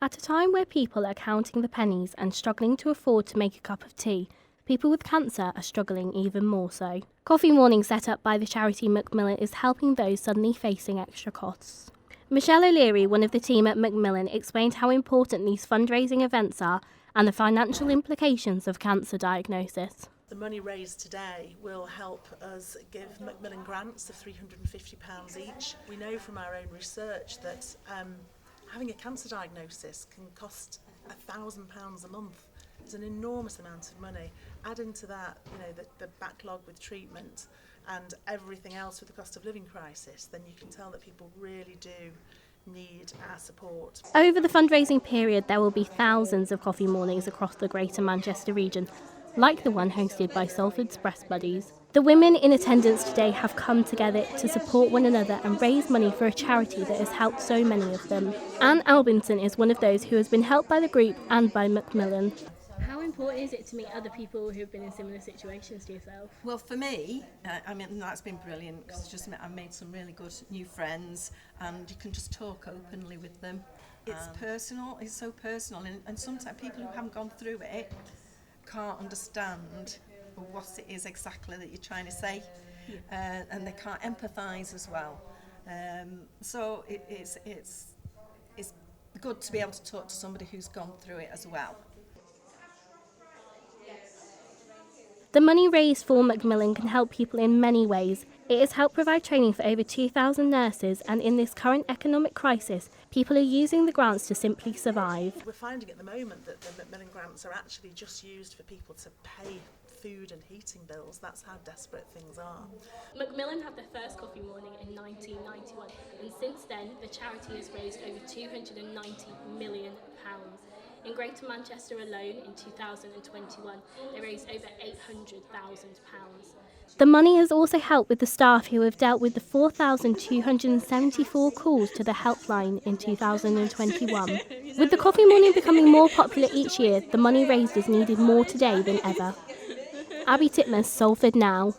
At a time where people are counting the pennies and struggling to afford to make a cup of tea, people with cancer are struggling even more so. Coffee Morning, set up by the charity Macmillan, is helping those suddenly facing extra costs. Michelle O'Leary, one of the team at Macmillan, explained how important these fundraising events are and the financial implications of cancer diagnosis. The money raised today will help us give Macmillan grants of £350 each. We know from our own research that having a cancer diagnosis can cost £1,000 a month. It's an enormous amount of money. Add into that, the backlog with treatment and everything else with the cost of living crisis, then you can tell that people really do need our support. Over the fundraising period, there will be thousands of coffee mornings across the Greater Manchester region, like the one hosted by Salford's Breast Buddies. The women in attendance today have come together to support one another and raise money for a charity that has helped so many of them. Anne Albinson is one of those who has been helped by the group and by Macmillan. How important is it to meet other people who have been in similar situations to yourself? Well, for me, that's been brilliant because I've made some really good new friends and you can just talk openly with them. It's personal, it's so personal, and sometimes people who haven't gone through it can't understand what it is exactly that you're trying to say, and they can't empathise as well. So it's good to be able to talk to somebody who's gone through it as well. The money raised for Macmillan can help people in many ways. It has helped provide training for over 2,000 nurses, and in this current economic crisis, people are using the grants to simply survive. We're finding at the moment that the Macmillan grants are actually just used for people to pay food and heating bills. That's how desperate things are. Macmillan had their first coffee morning in 1991, and since then the charity has raised over £290 million. In Greater Manchester alone in 2021, they raised over £800,000. The money has also helped with the staff who have dealt with the 4,274 calls to the helpline in 2021. With the coffee morning becoming more popular each year, the money raised is needed more today than ever. Abby Titmus, Salford Now.